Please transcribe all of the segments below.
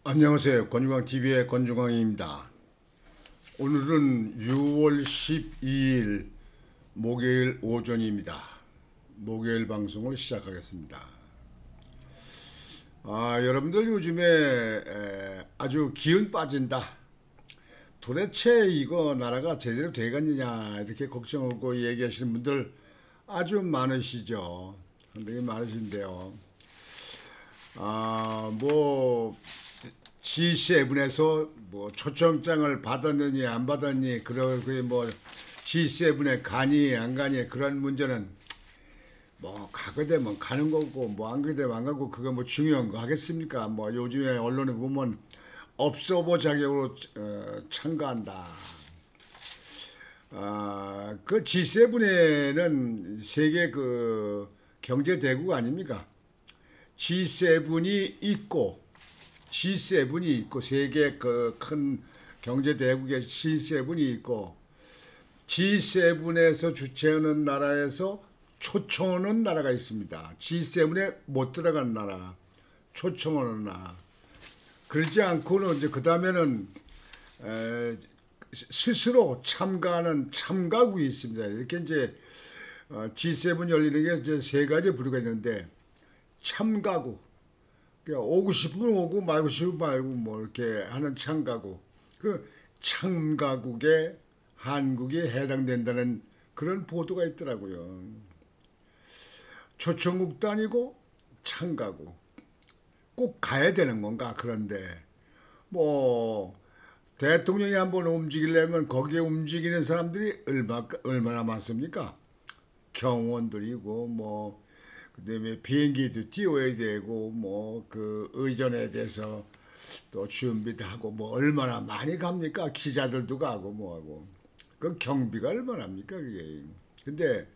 안녕하세요. 권중광TV의 권중광입니다. 오늘은 6월 12일 목요일 오전입니다. 목요일 방송을 시작하겠습니다. 여러분들 요즘에 아주 기운 빠진다. 도대체 이거 나라가 제대로 되겠느냐 이렇게 걱정하고 얘기하시는 분들 아주 많으시죠. 상당히 많으신데요. 뭐 G7에서 뭐 초청장을 받았느니 안 받았니 그러고 뭐 G7에 가니 안 가니 그런 문제는 뭐 가게 되면 가는 거고 뭐 안 가게 되면 안 가고 그거 뭐 중요한 거 하겠습니까? 뭐 요즘에 언론에 보면 업소보 자격으로 참가한다. 그 G7에는 세계 그 경제 대국 아닙니까? G7이 있고 세계 그 큰 경제 대국에 G7이 있고 G7에서 주최하는 나라에서 초청하는 나라가 있습니다. G7에 못 들어간 나라, 초청하는 나라. 그렇지 않고는 이제 그 다음에는 스스로 참가하는 참가국이 있습니다. 이렇게 이제 G7 열리는 게 이제 세 가지 부류가 있는데 참가국. 오고 싶으면 오고 말고 싶으면 말고 뭐 이렇게 하는 참가국. 그 참가국에 한국이 해당된다는 그런 보도가 있더라고요. 초청국도 아니고 참가국. 꼭 가야 되는 건가? 그런데 뭐 대통령이 한번 움직이려면 거기에 움직이는 사람들이 얼마나 많습니까? 경호원들이고 뭐 그다음에 비행기도 띄워야 되고 뭐 그 의전에 대해서 또 준비도 하고 뭐 얼마나 많이 갑니까? 기자들도 가고 뭐 하고 그 경비가 얼마나 합니까 그게. 근데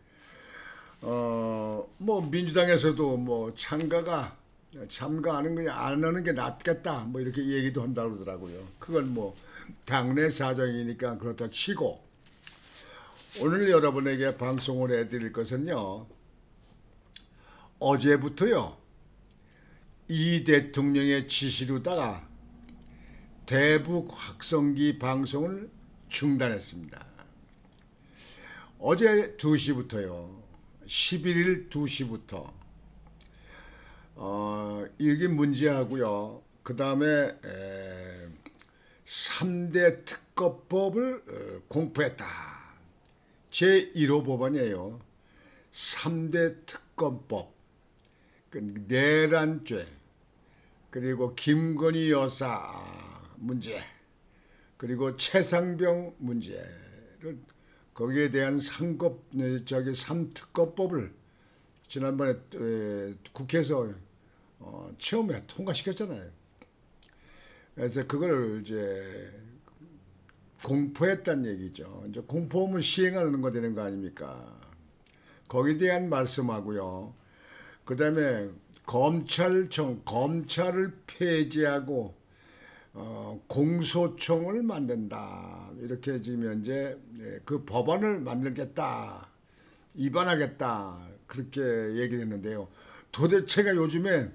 뭐 민주당에서도 뭐 참가하는 게 안 하는 게 낫겠다 뭐 이렇게 얘기도 한다고 그러더라고요. 그건 뭐 당내 사정이니까 그렇다 치고 오늘 여러분에게 방송을 해드릴 것은요. 어제부터요. 이 대통령의 지시로다가 대북 확성기 방송을 중단했습니다. 어제 2시부터요. 11일 2시부터 이게 문제하고요. 그 다음에 3대 특검법을 공포했다. 제1호 법안이에요. 3대 특검법. 내란죄, 그리고 김건희 여사 문제, 그리고 최상병 문제를 거기에 대한 3특검법을 지난번에 국회에서 처음에 통과시켰잖아요. 그래서 그걸 이제 공포했다는 얘기죠. 이제 공포하면 시행하는 거 되는 거 아닙니까? 거기에 대한 말씀하고요. 그 다음에 검찰을 폐지하고 공소청을 만든다. 이렇게 지금 현재 그 법안을 만들겠다. 입안하겠다. 그렇게 얘기를 했는데요. 도대체가 요즘에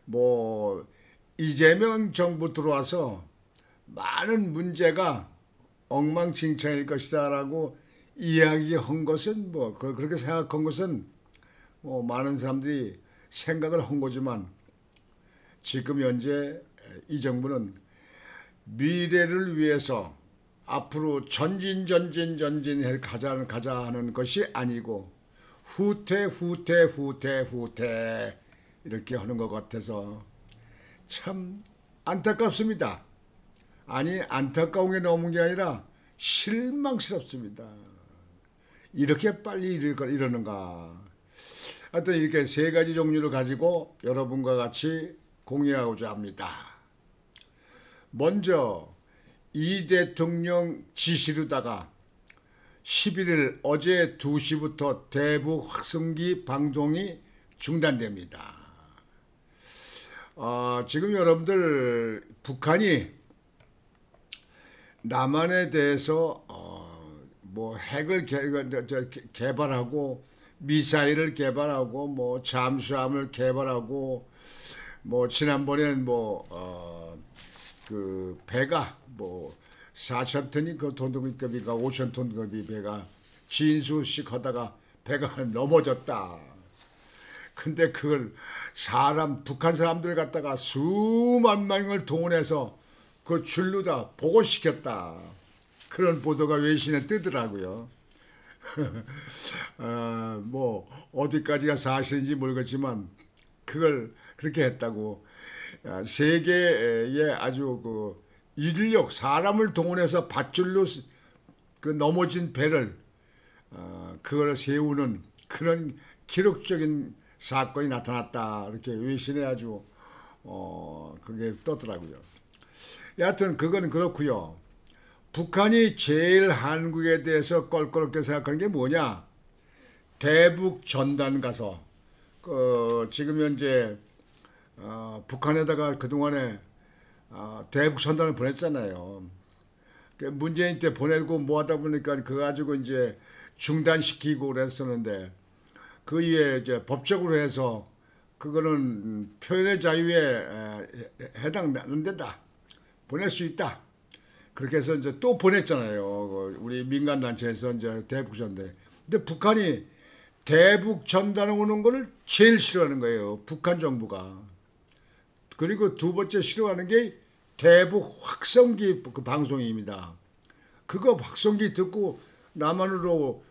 뭐 이재명 정부 들어와서 많은 문제가 엉망진창일 것이다라고 이야기한 것은 뭐 그렇게 생각한 것은 뭐 많은 사람들이 생각을 한 거지만 지금 현재 이 정부는 미래를 위해서 앞으로 전진 가자 하는 것이 아니고 후퇴 이렇게 하는 것 같아서 참 안타깝습니다. 아니 안타까운 게 넘은 게 아니라 실망스럽습니다. 이렇게 빨리 이러는가. 하여튼 이렇게 세 가지 종류를 가지고 여러분과 같이 공유하고자 합니다. 먼저 이 대통령 지시로다가 11일 어제 2시부터 대북 확성기 방송이 중단됩니다. 지금 여러분들 북한이 남한에 대해서 뭐 핵을 개발하고 미사일을 개발하고 뭐 잠수함을 개발하고 뭐 지난번에는 뭐 그 배가 뭐 4,000톤이 그 톤급이가 5,000톤급이 배가 진수씩 하다가 배가 넘어졌다. 근데 그걸 북한 사람들 갖다가 수만 명을 동원해서 그 줄로다 보고시켰다. 그런 보도가 외신에 뜨더라고요. 뭐 어디까지가 사실인지 모르겠지만 그걸 그렇게 했다고. 세계에 아주 그 인력 사람을 동원해서 밧줄로 그 넘어진 배를 그걸 세우는 그런 기록적인 사건이 나타났다. 이렇게 외신에 아주 그게 떴더라고요. 여하튼 그건 그렇고요. 북한이 제일 한국에 대해서 껄끄럽게 생각하는 게 뭐냐? 대북 전단 가서 지금 현재 북한에다가 그동안에 대북 전단을 보냈잖아요. 문재인 때 보내고 뭐 하다 보니까 그거 가지고 이제 중단시키고 그랬었는데 그 이후에 이제 법적으로 해서 그거는 표현의 자유에 해당되는 데다 보낼 수 있다. 그렇게 해서 이제 또 보냈잖아요. 우리 민간단체에서 이제 대북 전단. 근데 북한이 대북 전단에 오는 거를 제일 싫어하는 거예요. 북한 정부가. 그리고 두 번째 싫어하는 게 대북 확성기 그 방송입니다. 그거 확성기 듣고 남한으로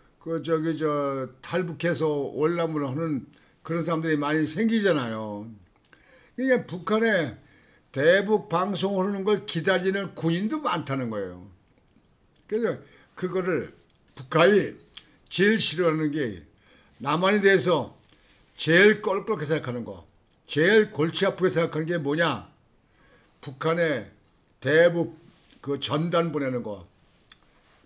탈북해서 월남을 하는 그런 사람들이 많이 생기잖아요. 그러니까 북한에 대북 방송을 하는 걸 기다리는 군인도 많다는 거예요. 그래서 그거를 북한이 제일 싫어하는 게 남한에 대해서 제일 껄끄럽게 생각하는 거, 제일 골치 아프게 생각하는 게 뭐냐? 북한에 대북 그 전단 보내는 거,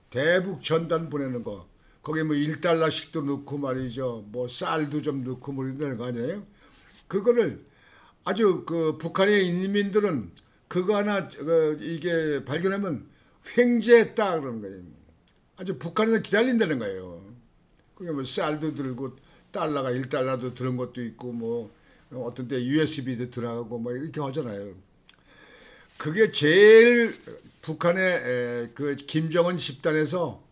대북 전단 보내는 거, 거기 뭐 1달러씩도 넣고 말이죠, 뭐 쌀도 좀 넣고 뭐 이러는 거 아니에요? 그거를 아주 그 북한의 인민들은 그거 하나 이게 발견하면 횡재했다 그러는 거예요. 아주 북한에서 기다린다는 거예요. 그게 뭐 쌀도 들고 달러가 1달러도 들은 것도 있고 뭐 어떤 때 USB도 들어가고 뭐 이렇게 하잖아요. 그게 제일 북한의 그 김정은 집단에서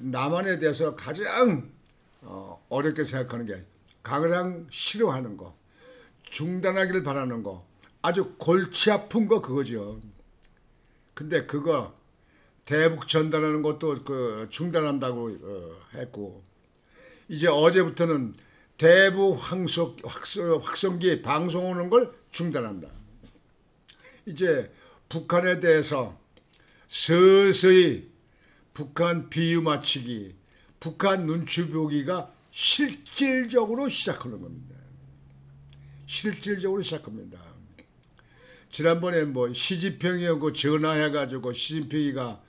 남한에 대해서 가장 어렵게 생각하는 게 가장 싫어하는 거, 중단하기를 바라는 거, 아주 골치 아픈 거 그거죠. 근데 그거 대북 전단하는 것도 그 중단한다고 했고, 이제 어제부터는 대북 확성기 방송 오는 걸 중단한다. 이제 북한에 대해서 서서히 북한 비유 맞추기, 북한 눈치 보기가 실질적으로 시작하는 겁니다. 실질적으로 시작합니다. 지난번에 뭐 시진핑이하고 전화해가지고 시진핑이가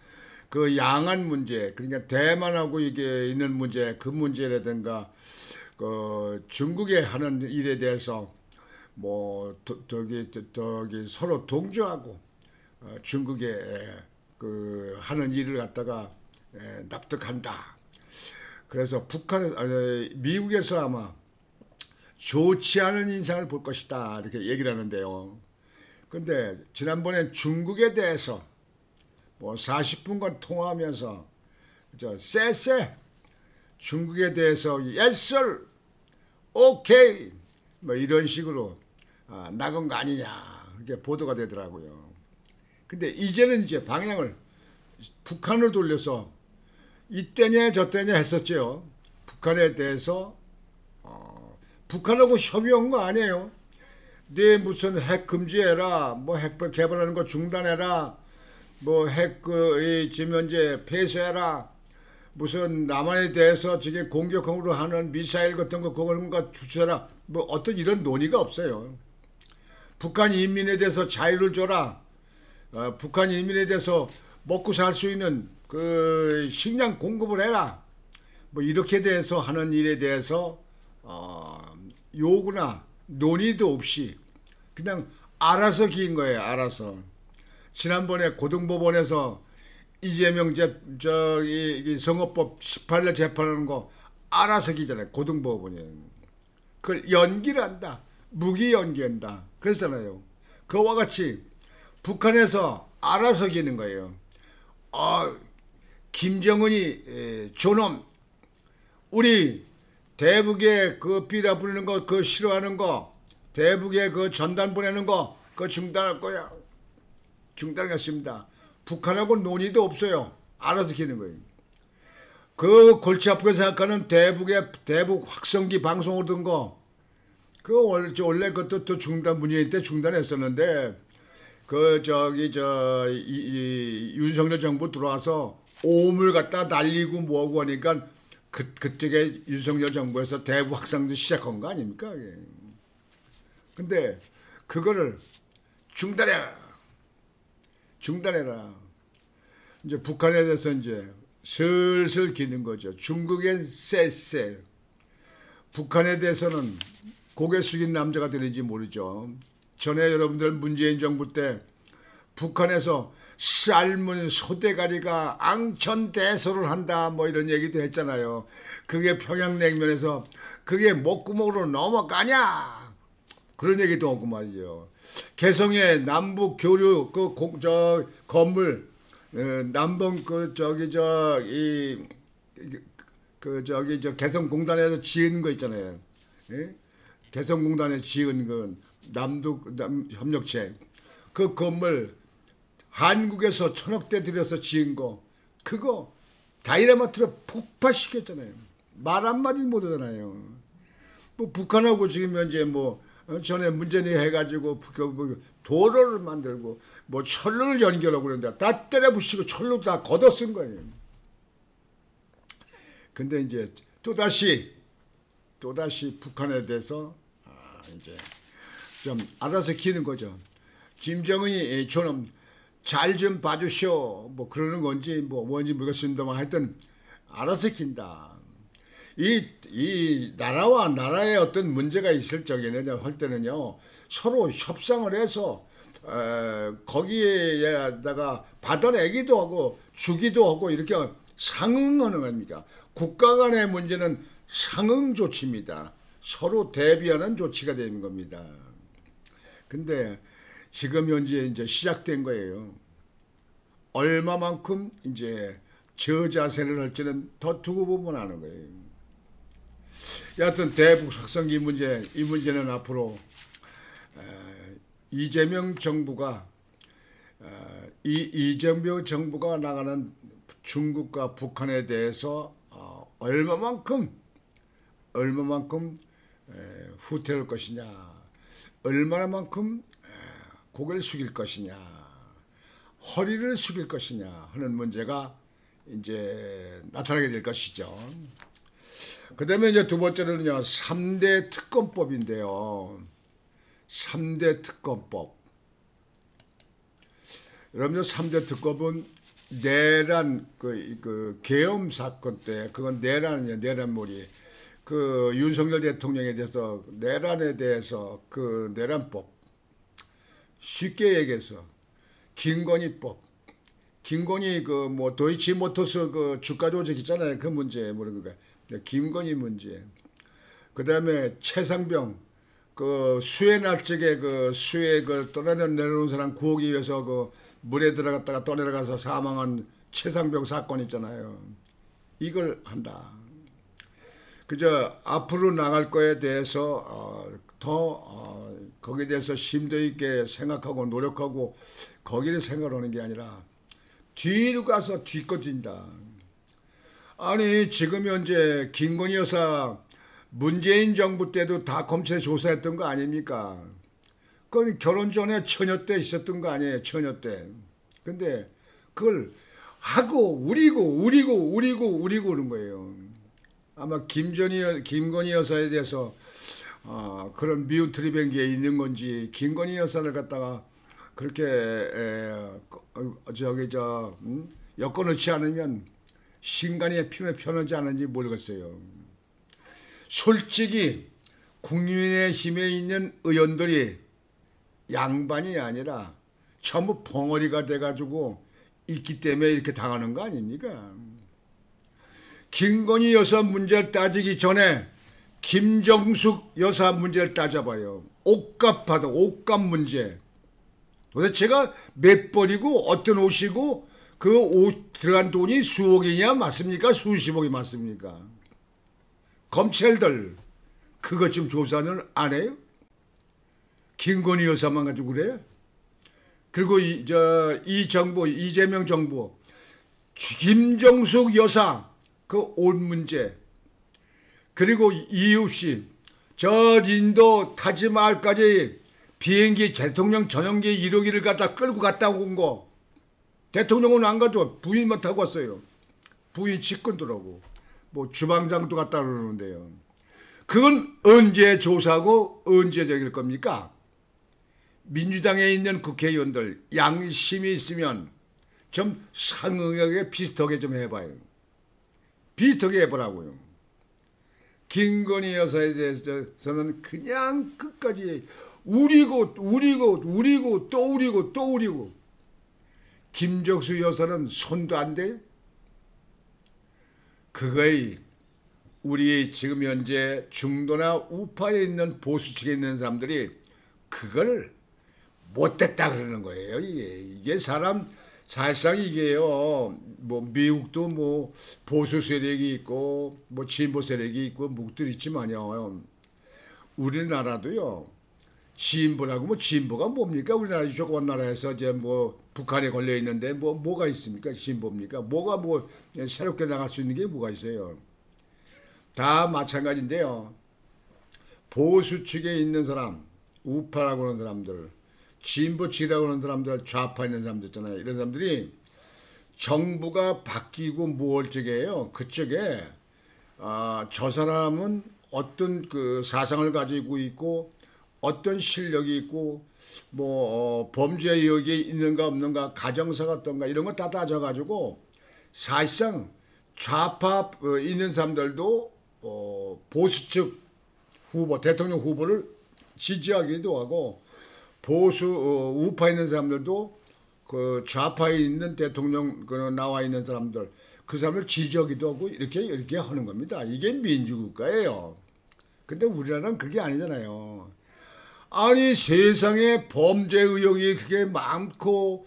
그 양안 문제, 그러니까 대만하고 이게 있는 문제, 그 문제라든가 그 중국에 하는 일에 대해서 뭐 저기 서로 동조하고 중국에 그 하는 일을 갖다가 납득한다. 그래서 미국에서 아마 좋지 않은 인상을 볼 것이다 이렇게 얘기를 하는데요. 근데 지난번에 중국에 대해서 뭐 40분간 통화하면서 쎄쎄 중국에 대해서 yes sir, 오케이 뭐 이런 식으로 나간 거 아니냐 이렇게 보도가 되더라고요. 근데 이제는 이제 방향을 북한을 돌려서 이때냐 저때냐 했었죠. 북한에 대해서 북한하고 협의한 거 아니에요. 네 무슨 핵 금지해라, 뭐 핵 개발하는 거 중단해라, 뭐 핵 지금 현재 폐쇄해라, 무슨 남한에 대해서 지금 공격형으로 하는 미사일 같은 거 그런 거 주체라, 뭐 어떤 이런 논의가 없어요. 북한 인민에 대해서 자유를 줘라. 북한 인민에 대해서 먹고 살 수 있는 그 식량 공급을 해라. 뭐 이렇게 대해서 하는 일에 대해서 요구나 논의도 없이 그냥 알아서 기인 거예요. 알아서. 지난번에 고등법원에서 이재명 선거법 18년 재판하는 거 알아서 기잖아요. 고등법원이. 그걸 연기를 한다. 무기 연기한다. 그랬잖아요. 그와 같이 북한에서 알아서 기는 거예요. 김정은이 저놈 우리 대북에 그 비라 부르는 거 그거 싫어하는 거 대북에 그 전단 보내는 거 그거 중단할 거야. 중단하겠습니다. 북한하고 논의도 없어요. 알아서 기는 거예요. 그 골치 아프게 생각하는 대북 확성기 방송 오던 거 그 원래 그것도 중단 문재인 때 중단했었는데 윤석열 정부 들어와서 오물 갖다 날리고 뭐하고 하니까 그쪽에 윤석열 정부에서 대북 확산도 시작한 거 아닙니까? 근데 그거를 중단해라. 이제 북한에 대해서 이제 슬슬 기는 거죠. 중국엔 쎄쎄. 북한에 대해서는 고개 숙인 남자가 되는지 모르죠. 전에 여러분들 문재인 정부 때 북한에서 삶은 소대가리가 앙천대소를 한다 뭐 이런 얘기도 했잖아요. 그게 평양냉면에서 그게 목구멍으로 넘어가냐 그런 얘기도 하고 말이죠. 개성의 남북 교류 건물 남봉 개성공단에서 지은 거 있잖아요. 예? 개성공단에 지은 그 남북 협력체 그 건물 한국에서 1,000억대 들여서 지은 거 그거 다이나마트로 폭파시켰잖아요. 말 한마디 못하잖아요. 뭐 북한하고 지금 현재 뭐 전에 문재인이 해가지고 도로를 만들고 뭐 철로를 연결하고 그러는데 다 때려 부시고 철로 다 걷어 쓴 거예요. 근데 이제 또다시 북한에 대해서 이제 좀 알아서 기는 거죠. 김정은이 저놈 잘 좀 봐주시오 뭐 그러는 건지 뭐 뭔지 모르겠습니다만 하여튼 알아서 긴다. 이 나라와 나라의 어떤 문제가 있을 적에는 할 때는요 서로 협상을 해서 거기에다가 받아내기도 하고 주기도 하고 이렇게 상응하는 겁니다. 국가 간의 문제는 상응 조치입니다. 서로 대비하는 조치가 되는 겁니다. 근데 지금 현재 이제 시작된 거예요. 얼마만큼 이제 저자세를 할지는 더 두고 보면 아는 거예요. 여하튼 대북 확성기 문제, 이 문제는 앞으로 이재명 정부가 나가는 중국과 북한에 대해서 얼마만큼 후퇴할 것이냐, 얼마나만큼 고개를 숙일 것이냐, 허리를 숙일 것이냐 하는 문제가 이제 나타나게 될 것이죠. 그 다음에 이제 두 번째는요, 3대 특검법인데요. 3대 특검법. 여러분들 3대 특검은 내란, 계엄 사건 때, 그건 내란이에요, 내란몰이. 그 윤석열 대통령에 대해서, 내란에 대해서 그 내란법. 쉽게 얘기해서, 김건희법. 김건희 도이치모터스 주가 조작 있잖아요. 그 문제, 모르는 거. 김건희 문제. 그 다음에 최상병, 수해 날적에 수해 내려온 사람 구하기 위해서 물에 들어갔다가 떠내려가서 사망한 최상병 사건 있잖아요. 이걸 한다. 그저 앞으로 나갈 거에 대해서 거기에 대해서 심도 있게 생각하고 노력하고 거기에 생각하는 게 아니라 뒤로 가서 뒤꺼진다. 아니 지금 현재 김건희 여사 문재인 정부 때도 다 검찰에 조사했던 거 아닙니까? 그건 결혼 전에 처녀 때 있었던 거 아니에요, 처녀 때. 근데 그걸 하고 우리고 오는 거예요. 아마 김건희 여사에 대해서 그런 미운 트리뱅기에 있는 건지 김건희 여사를 갖다가 그렇게 엮어놓지 않으면 신간의 피에 편하지 않은지 모르겠어요. 솔직히 국민의힘에 있는 의원들이 양반이 아니라 전부 벙어리가 돼가지고 있기 때문에 이렇게 당하는 거 아닙니까? 김건희 여사 문제를 따지기 전에 김정숙 여사 문제를 따져봐요. 옷값 문제. 도대체가 몇 벌이고 어떤 옷이고 그 옷 들어간 돈이 수억이냐 맞습니까? 수십억이 맞습니까? 검찰들 그것 좀 조사는 안 해요? 김건희 여사만 가지고 그래요? 그리고 이 정부, 이재명 정부, 김정숙 여사 그 옷 문제, 그리고 이웃이 저 인도 타지마할까지 비행기 대통령 전용기 1호기를 갖다 끌고 갔다 온 거, 대통령은 안 가죠. 부인만 타고 왔어요. 부인 직권더라고. 뭐 주방장도 갔다 그러는데요. 그건 언제 조사하고 언제 적일 겁니까? 민주당에 있는 국회의원들 양심이 있으면 좀 상응하게 비슷하게 좀 해봐요. 비슷하게 해보라고요. 김건희 여사에 대해서는 그냥 끝까지 우리고 또 우리고 김정수 여사는 손도 안 대요. 그거의 우리 지금 현재 중도나 우파에 있는 보수 측에 있는 사람들이 그걸 못됐다 그러는 거예요. 이게 사실상 이게요. 뭐 미국도 뭐 보수 세력이 있고 뭐 진보 세력이 있고 묵들 있지만요. 우리나라도요. 진보라고 뭐 진보가 뭡니까? 우리나라 조그만 나라에서 이제 뭐 북한에 걸려 있는데 뭐가 있습니까? 진보입니까? 뭐가 뭐 새롭게 나갈 수 있는 게 뭐가 있어요? 다 마찬가지인데요. 보수 측에 있는 사람, 우파라고 하는 사람들, 진보 측이라고 하는 사람들, 좌파 있는 사람들 있잖아요. 이런 사람들이 정부가 바뀌고 무엇 쪽이에요. 그쪽에 저 사람은 어떤 그 사상을 가지고 있고 어떤 실력이 있고 뭐 범죄 의혹이 있는가 없는가 가정사가 어떤가 이런 거 다 따져가지고 사실상 좌파 있는 사람들도 보수 측 후보 대통령 후보를 지지하기도 하고 보수 우파에 있는 사람들도 그 좌파에 있는 대통령 나와 있는 사람들 그 사람을 지지하기도 하고 이렇게 하는 겁니다. 이게 민주국가예요. 근데 우리나라는 그게 아니잖아요. 아니 세상에 범죄 의혹이 그렇게 많고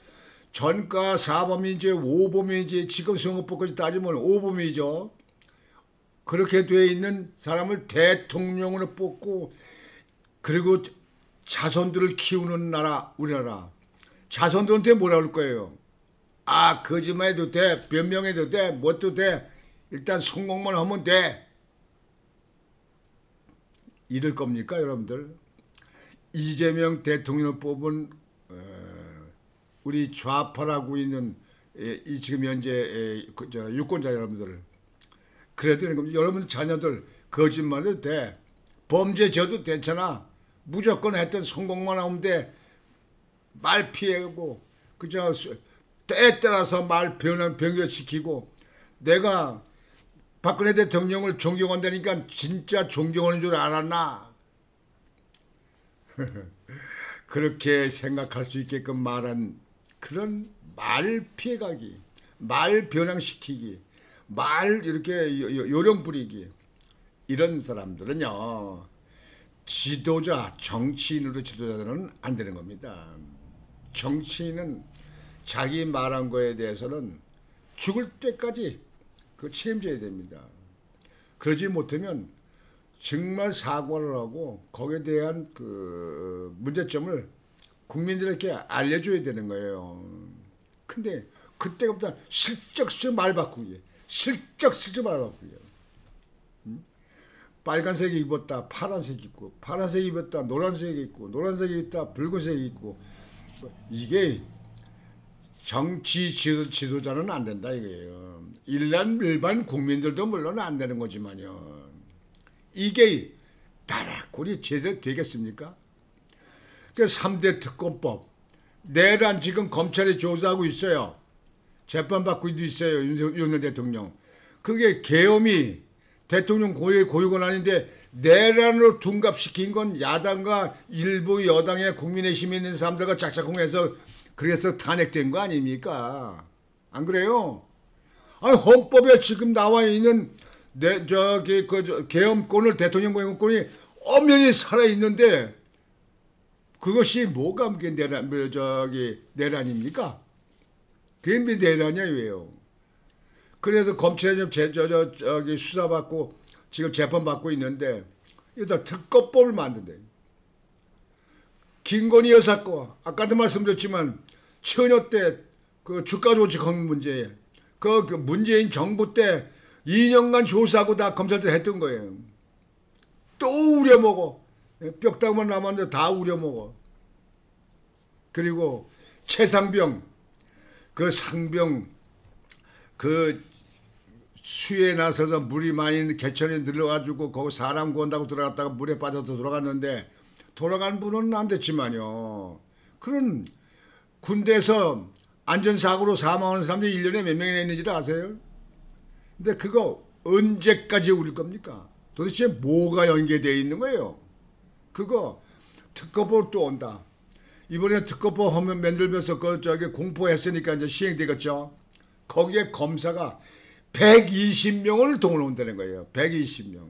전과 4범인지 5범인지 지금 선거법까지 따지면 5범이죠. 그렇게 돼 있는 사람을 대통령으로 뽑고 그리고 자손들을 키우는 나라 우리나라. 자손들한테 뭐라 그럴 거예요? 거짓말해도 돼. 변명해도 돼. 뭣도 돼. 일단 성공만 하면 돼. 이럴 겁니까 여러분들? 이재명 대통령을 뽑은 우리 좌파라고 있는 지금 현재 유권자 여러분들 그래도 되는 겁니다. 여러분 자녀들 거짓말해도 돼. 범죄 져도 괜찮아. 무조건 했던 성공만 하면 돼. 말 피하고 그저 때에 따라서 말 변경시키고 내가 박근혜 대통령을 존경한다니까 진짜 존경하는 줄 알았나? 그렇게 생각할 수 있게끔 말한 그런 말 피해가기, 말 변형시키기, 말 이렇게 요령 부리기 이런 사람들은요. 지도자, 정치인으로 지도자들은 안 되는 겁니다. 정치인은 자기 말한 거에 대해서는 죽을 때까지 그 책임져야 됩니다. 그러지 못하면 정말 사과를 하고 거기에 대한 그 문제점을 국민들에게 알려줘야 되는 거예요. 근데 그때부터 실적 쓰지 말 바꾸기, 실적 쓰지 말 바꾸기. 빨간색 입었다 파란색 입고 파란색 입었다 노란색 입고 노란색 입었다 붉은색 입고 이게 정치 지도자는 안 된다 이거예요. 일반 국민들도 물론 안 되는 거지만요. 이게 나라꼴이 제대로 되겠습니까? 그 3대 특검법 내란 지금 검찰이 조사하고 있어요. 재판받고 있어요. 윤석열 대통령. 그게 계엄이 대통령 고유의 고유권한인데 내란으로 둔갑시킨 건 야당과 일부 여당의 국민의힘에 있는 사람들과 짝짝꿍해서 그래서 탄핵된 거 아닙니까? 안 그래요? 아니 헌법에 지금 나와 있는 계엄권을 대통령 고유권이 엄연히 살아 있는데 그것이 뭐가 그게 내란, 내란입니까? 그게 내란이에요. 그래서 검찰이 저기 수사받고 지금 재판받고 있는데 여기다 특검법을 만든대. 김건희 여사 거 아까도 말씀드렸지만 처녀 때 그 주가 조직한 문제에 그 문재인 정부 때 2년간 조사하고 다 검찰들 했던 거예요. 또 우려먹어. 뼈다구만 남았는데 다 우려먹어. 그리고 최상병 그 상병 그 수에 나서서 물이 많이 개천에 늘어가지고 거기 사람 구한다고 들어갔다가 물에 빠져서 돌아갔는데 돌아간 분은 안 됐지만요. 그런 군대에서 안전사고로 사망하는 사람들이 1년에 몇 명이나 있는지를 아세요? 근데 그거 언제까지 울릴 겁니까? 도대체 뭐가 연계되어 있는 거예요? 그거 특검법 또 온다. 이번에 특검법 하면 만들면서 공포했으니까 이제 시행되겠죠. 거기에 검사가 120명을 동원한다는 거예요. 120명.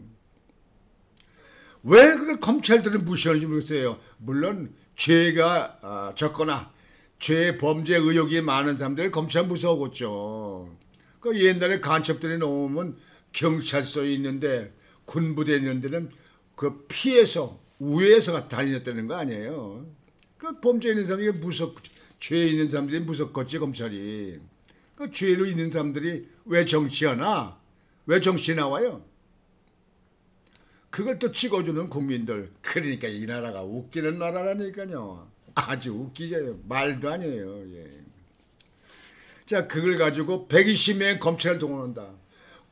왜 그 검찰들은 무시하는지 모르겠어요. 물론 죄가 적거나 죄 범죄 의혹이 많은 사람들 검찰 무서웠죠. 그 옛날에 간첩들이 나오면 경찰서에 있는데 군부대에 있는 데는 그 피해서 우회해서 다녔다는 거 아니에요. 그 범죄 있는 사람이 죄 있는 사람들이 무섭겠지 검찰이. 그 죄로 있는 사람들이 왜 정치하나? 왜 정치 나와요? 그걸 또 찍어주는 국민들. 그러니까 이 나라가 웃기는 나라라니까요. 아주 웃기죠. 말도 아니에요. 예. 자, 그걸 가지고 120명 검찰을 동원한다.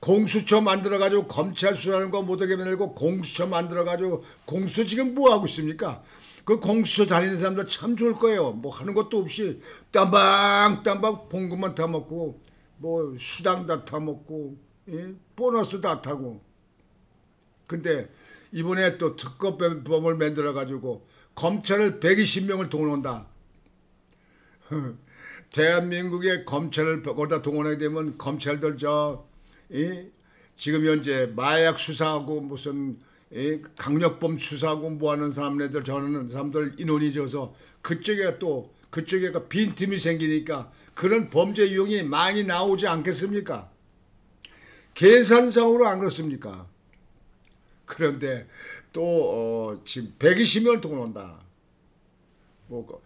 공수처 만들어가지고 검찰 수사하는 거 못하게 만들고 공수처 만들어가지고 공수처 지금 뭐 하고 있습니까? 그 공수처 다니는 사람들 참 좋을 거예요. 뭐 하는 것도 없이 땀방땀방 봉급만 타먹고 뭐 수당 다 타먹고 예? 보너스 다 타고. 근데 이번에 또 특검법을 만들어가지고 검찰을 120명을 동원한다. 대한민국의 검찰을 거기다 동원하게 되면 검찰들 지금 현재 마약 수사하고 무슨 강력범 수사하고 뭐하는 사람들 저는 사람들 인원이 져서 그쪽에 빈틈이 생기니까 그런 범죄 유형이 많이 나오지 않겠습니까? 계산상으로 안 그렇습니까? 그런데 또 지금 120명을 동원한다. 뭐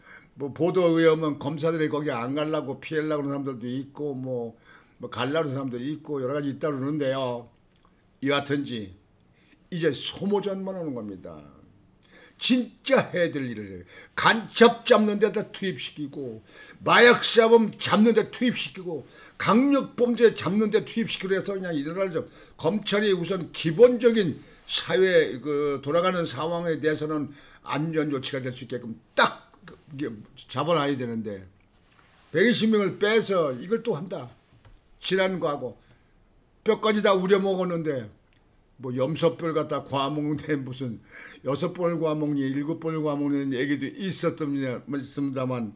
보도에 의하면 검사들이 거기 안 가려고 피하려고 하는 사람들도 있고 뭐 가려는 사람도 있고 여러 가지 있다 그러는데요. 여하튼지 이제 소모전만 하는 겁니다. 진짜 해야 될 일을 해요. 간첩 잡는 데다 투입시키고 마약사범 잡는 데 투입시키고 강력범죄 잡는 데 투입시키고 해서 그냥 이들을 좀 검찰이 우선 기본적인 사회 돌아가는 상황에 대해서는 안전 조치가 될 수 있게끔 딱 잡아놔야 되는데 120명을 빼서 이걸 또 한다. 지난 과거 뼈까지 다 우려먹었는데 뭐 염소뼈를 갖다 과먹는데 무슨 6번을 과먹니 7번을 과먹는 얘기도 있습니다만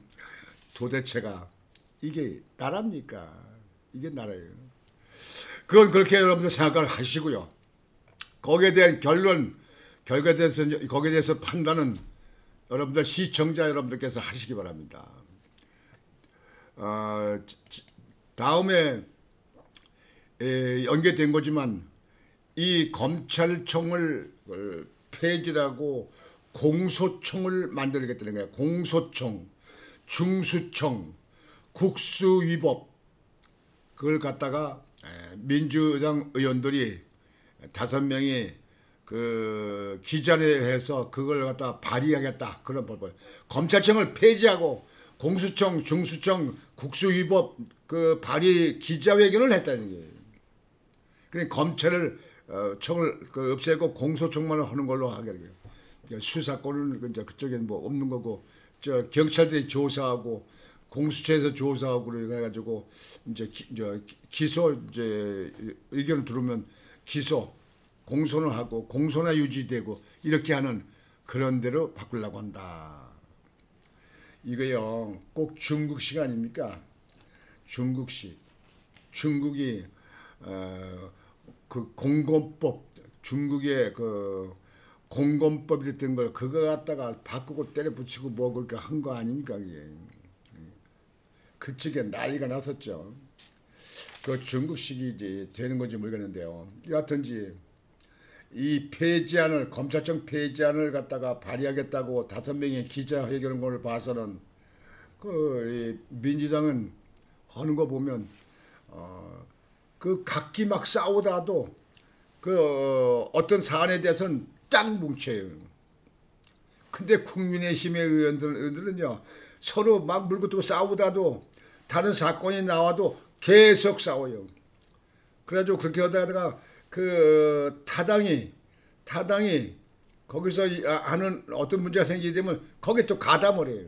도대체가 이게 나라입니까? 이게 나라예요. 그건 그렇게 여러분들 생각을 하시고요. 거기에 대한 결과에 대해서 거기에 대해서 판단은 여러분들 시청자 여러분들께서 하시기 바랍니다. 다음에 연계된 거지만 이 검찰청을 폐지하고 공소청을 만들겠다는 거예요. 공소청, 중수청, 국수위법 그걸 갖다가 민주당 의원들이 5명이 그 기자회해서 그걸 갖다 발의하겠다 그런 법을 검찰청을 폐지하고 공수청, 중수청, 국수위법 그 발의 기자회견을 했다는 거예요. 그러니까 검찰을 청을 없애고 공소청만 하는 걸로 하게 돼요. 수사권은 이제 그쪽에는 뭐 없는 거고 저 경찰들이 조사하고 공수처에서 조사하고 그래가지고 이제 기소 이제 의견을 들으면 기소 공소는 하고 공소나 유지되고 이렇게 하는 그런 대로 바꾸려고 한다. 이거요 꼭 중국식 아닙니까? 중국식. 중국이 그 공공법 중국의 그 공검법이 됐던 걸 그거 갖다가 바꾸고 때려 붙이고 뭐 그렇게 한 거 아닙니까 그게. 그쪽에 난리가 났었죠. 그 중국식이 이제 되는 건지 모르겠는데요. 여하튼지 이 폐지안을 검찰청 폐지안을 갖다가 발의하겠다고 5명의 기자회견을 봐서는 그 민주당은 하는 거 보면 그 각기 막 싸우다도 그 어떤 사안에 대해서는 딱 뭉쳐요. 근데 국민의힘의 의원들은요 서로 막 물고 뜨고 싸우다도 다른 사건이 나와도 계속 싸워요. 그래가지고 그렇게 하다가 그 타당이 거기서 하는 어떤 문제가 생기게 되면 거기에 또 가담을 해요.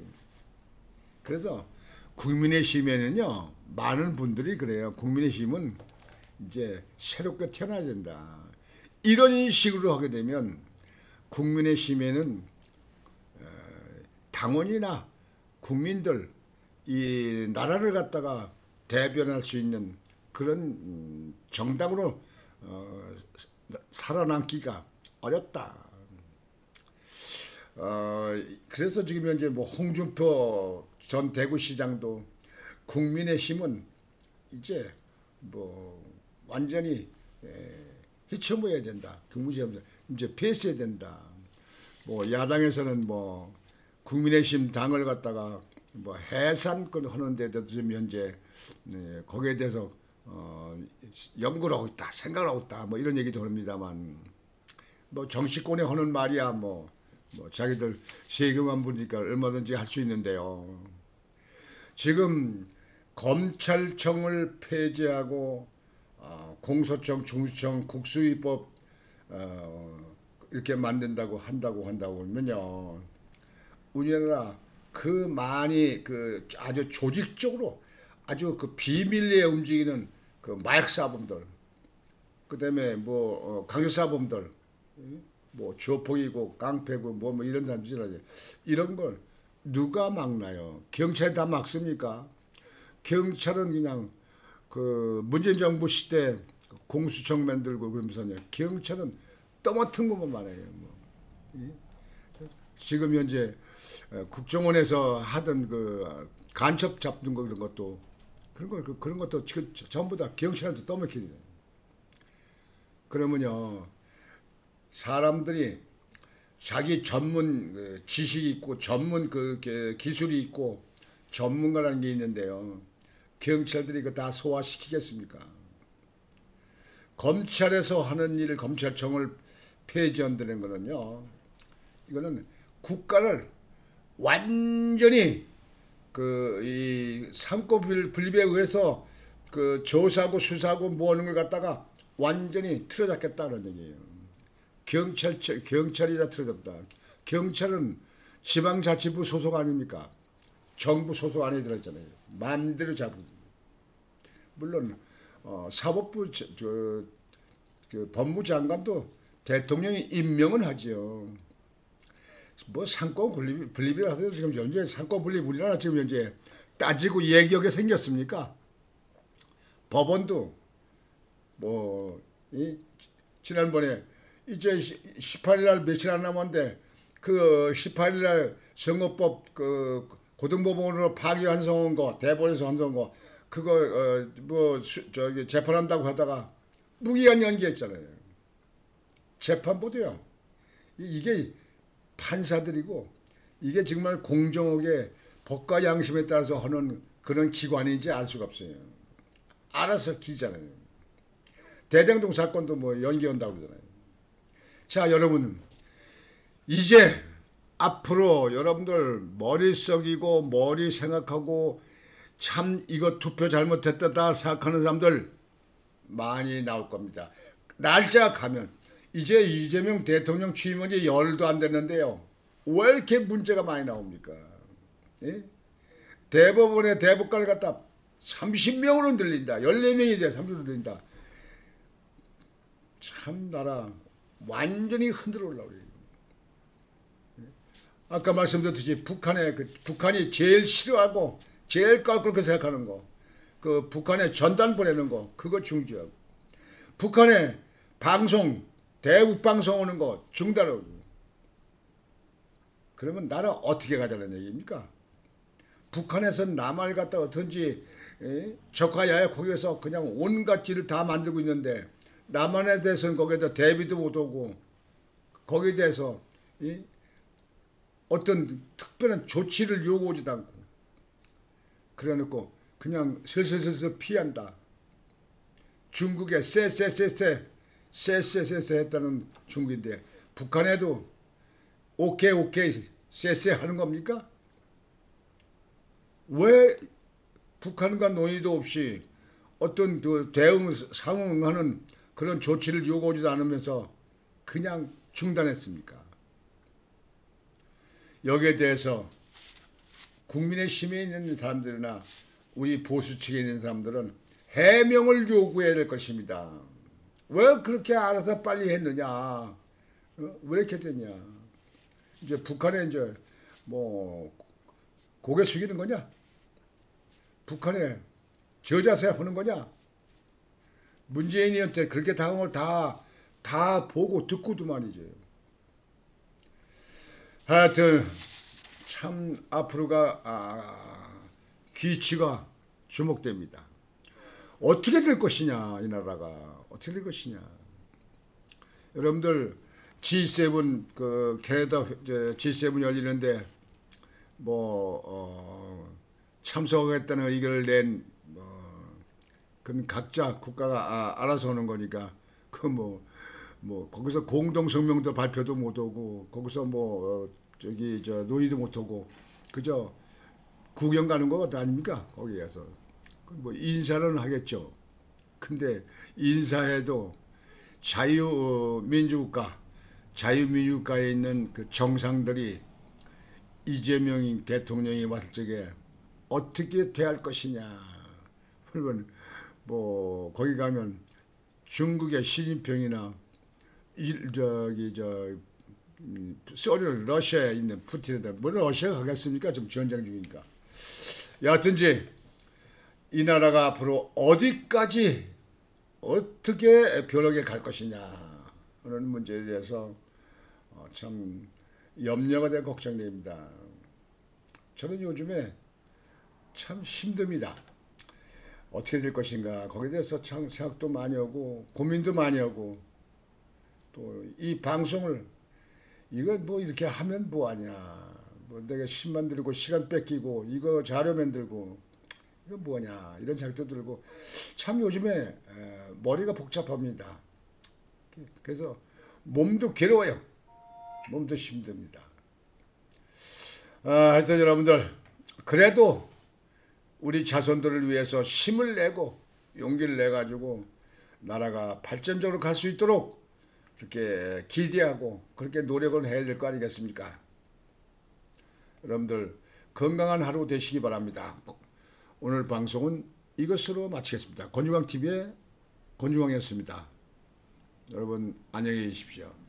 그래서 국민의힘에는요 많은 분들이 그래요. 국민의힘은 이제 새롭게 태어나야 된다. 이런 식으로 하게 되면 국민의힘에는 당원이나 국민들 이 나라를 갖다가 대변할 수 있는 그런 정당으로 살아남기가 어렵다. 그래서 지금 현재 뭐 홍준표 전 대구시장도 국민의힘은 이제 뭐 완전히 헤쳐모여야 된다. 경무지검장 이제 폐쇄해야 된다. 뭐 야당에서는 뭐 국민의힘 당을 갖다가 뭐 해산권 하는 데 대해서 지금 현재 거기에 대해서 연구를 하고 있다, 생각을 하고 있다, 뭐 이런 얘기도 합니다만 뭐 정치권에 하는 말이야 뭐 자기들 세금만 부르니까 얼마든지 할 수 있는데요. 지금 검찰청을 폐지하고 공소청, 중수청, 국수위법 이렇게 만든다고 한다고 하면요, 우리나라 그 많이 그 아주 조직적으로 아주 그 비밀리에 움직이는 그 마약사범들, 그다음에 뭐 강제사범들, 뭐 조폭이고 깡패고 뭐 이런 사람들이 이런 걸 누가 막나요? 경찰이 다 막습니까? 경찰은 그냥 그 문재인 정부 시대 공수청 만들고 그러면서요. 경찰은 떠맡은 것만 말해요. 뭐. 지금 현재 국정원에서 하던 그 간첩 잡는 거 그런 것도 지금 전부 다 경찰한테 떠맡기죠. 그러면요 사람들이 자기 전문 지식이 있고 전문 그 기술이 있고 전문가라는 게 있는데요. 경찰들이 이거 다 소화시키겠습니까? 검찰에서 하는 일, 검찰청을 폐지한다는 거는요. 이거는 국가를 완전히 이 상권 분립에 의해서 그 조사하고 수사하고 뭐 하는 걸 갖다가 완전히 틀어잡겠다는 얘기예요. 경찰이 다 틀어잡다. 경찰은 지방자치부 소속 아닙니까? 정부 소속 안에 들어있잖아요. 마음대로 잡고. 물론 사법부 그 법무장관도 대통령이 임명은 하죠. 뭐 상권 분립이라 하더라도 지금 현재 상권 분립 우리나라 지금 현재 따지고 얘기하게 생겼습니까? 법원도 뭐 지난번에 이제 18일 날 며칠 안 남았는데 그 18일 날 선거법 그 고등법원으로 파기 환송한 거 대법원에서 환송한 거 그거 저기 재판한다고 하다가 무기한 연기했잖아요. 재판부도요. 이게 판사들이고 이게 정말 공정하게 법과 양심에 따라서 하는 그런 기관인지 알 수가 없어요. 알아서 기잖아요. 대장동 사건도 뭐 연기한다고 그러잖아요. 자, 여러분 이제 앞으로 여러분들 머리 썩이고 머리 생각하고 참 이거 투표 잘못했다 생각하는 사람들 많이 나올 겁니다. 날짜 가면 이제 이재명 대통령 취임한 지 열도 안 됐는데요. 왜 이렇게 문제가 많이 나옵니까? 예? 대법원의 대법관을 갖다 30명으로 늘린다. 14명이 돼 30명으로 늘린다. 참 나라 완전히 흔들어 올라오래요. 아까 말씀드렸듯이 북한이 제일 싫어하고 제일 깎을거 생각하는 거, 그 북한에 전단 보내는 거, 그거 중지하고, 북한에 방송, 대북 방송 오는 거 중단하고, 그러면 나라 어떻게 가자는 얘기입니까? 북한에서 남한을 갖다 어떤지 적화야에 거기에서 그냥 온갖 짓을 다 만들고 있는데 남한에 대해서는 거기에다 대비도 못하고 거기에 대해서 어떤 특별한 조치를 요구하지도 않고 그래놓고 그냥 슬슬슬슬 피한다. 중국에 쎄쎄쎄쎄 했다는 중국인데 북한에도 오케이 쎄쎄 하는 겁니까? 왜 북한과 논의도 없이 어떤 그 대응 상응하는 그런 조치를 요구하지도 않으면서 그냥 중단했습니까? 여기에 대해서 국민의힘에 있는 사람들이나 우리 보수 측에 있는 사람들은 해명을 요구해야 될 것입니다. 왜 그렇게 알아서 빨리 했느냐? 왜 이렇게 됐냐? 이제 북한에 이제 뭐 고개 숙이는 거냐? 북한에 저자세 하는 거냐? 문재인이한테 그렇게 당한 걸 다 보고 듣고도 말이죠. 하여튼 참 앞으로가 귀치가 주목됩니다. 어떻게 될 것이냐, 이 나라가 어떻게 될 것이냐. 여러분들 G7 그 캐나다 G7 열리는데 참석하겠다는 의견을 낸 그럼 각자 국가가 알아서 하는 거니까 그 거기서 공동 성명도 발표도 못 하고 거기서 논의도 못 하고 그저 구경 가는 거 아닙니까? 거기에서 인사는 하겠죠. 근데 인사해도 자유민주국가에 있는 그 정상들이 이재명 대통령이 왔을 적에 어떻게 대할 것이냐. 그러면 거기 가면 중국의 시진핑이나 러시아에 있는 푸틴에다 러시아가 가겠습니까? 지금 전쟁 중이니까. 여하튼지 이 나라가 앞으로 어디까지 어떻게 변하게 갈 것이냐 하는 문제에 대해서 참 염려가 되고 걱정됩니다. 저는 요즘에 참 힘듭니다. 어떻게 될 것인가 거기에 대해서 참 생각도 많이 하고 고민도 많이 하고 또 이 방송을 이거 이렇게 하면 뭐하냐 내가 10만 들고 시간 뺏기고 이거 자료 만들고 이거 뭐냐 이런 생각도 들고 참 요즘에 머리가 복잡합니다. 그래서 몸도 괴로워요. 몸도 힘듭니다. 하여튼 여러분들 그래도 우리 자손들을 위해서 힘을 내고 용기를 내가지고 나라가 발전적으로 갈 수 있도록 그렇게 기대하고 그렇게 노력을 해야 될 거 아니겠습니까? 여러분들 건강한 하루 되시기 바랍니다. 오늘 방송은 이것으로 마치겠습니다. 권중광TV의 권중광이었습니다. 여러분 안녕히 계십시오.